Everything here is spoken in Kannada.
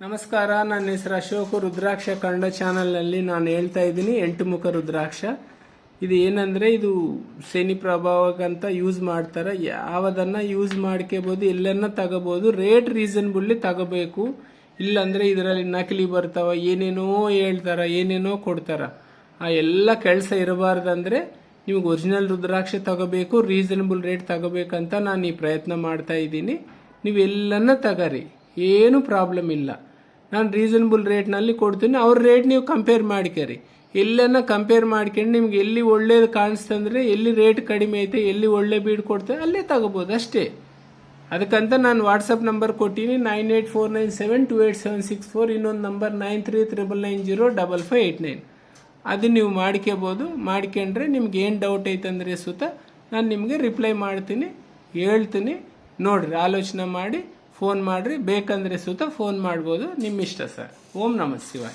ನಮಸ್ಕಾರ, ನನ್ನ ಹೆಸರು ಅಶೋಕ್. ರುದ್ರಾಕ್ಷ ಕನ್ನಡ ಚಾನಲ್ನಲ್ಲಿ ನಾನು ಹೇಳ್ತಾ ಇದ್ದೀನಿ 8 ಮುಖ ರುದ್ರಾಕ್ಷ. ಇದು ಏನಂದರೆ, ಇದು ಶನಿ ಪ್ರಭಾವಕ್ಕಂತ ಯೂಸ್ ಮಾಡ್ತಾರೆ. ಯಾವದನ್ನ ಯೂಸ್ ಮಾಡ್ಕೋಬೋದು, ಎಲ್ಲನ್ನ ತಗೋಬೋದು. ರೇಟ್ ರೀಸನ್ಬುಲ್ಲಿ ತಗೋಬೇಕು. ಇಲ್ಲಾಂದರೆ ಇದರಲ್ಲಿ ನಕಲಿ ಬರ್ತಾವ, ಏನೇನೋ ಹೇಳ್ತಾರ, ಏನೇನೋ ಕೊಡ್ತಾರ. ಆ ಎಲ್ಲ ಕೆಲಸ ಇರಬಾರ್ದಂದ್ರೆ ನಿಮ್ಗೆ ಒರಿಜಿನಲ್ ರುದ್ರಾಕ್ಷ ತಗೋಬೇಕು, ರೀಸನಬಲ್ ರೇಟ್ ತಗೋಬೇಕಂತ ನಾನು ಈ ಪ್ರಯತ್ನ ಮಾಡ್ತಾ ಇದ್ದೀನಿ. ನೀವು ಎಲ್ಲನ್ನ ತಗರಿ, ಏನು ಪ್ರಾಬ್ಲಮ್ ಇಲ್ಲ. ನಾನು ರೀಸನಬಲ್ ರೇಟ್ನಲ್ಲಿ ಕೊಡ್ತೀನಿ. ಅವ್ರ ರೇಟ್ ನೀವು ಕಂಪೇರ್ ಮಾಡ್ಕರಿ. ಎಲ್ಲನ್ನ ಕಂಪೇರ್ ಮಾಡ್ಕೊಂಡು ನಿಮ್ಗೆ ಎಲ್ಲಿ ಒಳ್ಳೇದು ಕಾಣಿಸ್ತಂದ್ರೆ, ಎಲ್ಲಿ ರೇಟ್ ಕಡಿಮೆ ಐತೆ, ಎಲ್ಲಿ ಒಳ್ಳೆ ಬೀಡ್ ಕೊಡ್ತಾರೆ ಅಲ್ಲೇ ತಗೋಬೋದು ಅಷ್ಟೇ. ಅದಕ್ಕಂತ ನಾನು ವಾಟ್ಸಪ್ ನಂಬರ್ ಕೊಟ್ಟಿನಿ, 9849728764. ಇನ್ನೊಂದು ನಂಬರ್ 9399905589. ಅದು ನೀವು ಮಾಡ್ಕೋಬೋದು. ಮಾಡ್ಕೊಂಡ್ರೆ ನಿಮ್ಗೆ ಏನು ಡೌಟ್ ಐತಂದ್ರೆ ನಾನು ನಿಮಗೆ ರಿಪ್ಲೈ ಮಾಡ್ತೀನಿ, ಹೇಳ್ತೀನಿ. ನೋಡ್ರಿ, ಆಲೋಚನೆ ಮಾಡಿ ಫೋನ್ ಮಾಡ್ರಿ. ಬೇಕಂದ್ರೆ ಫೋನ್ ಮಾಡ್ಬೋದು, ನಿಮ್ಮ ಇಷ್ಟ ಸರ್. ಓಂ ನಮಃ ಶಿವಾಯ.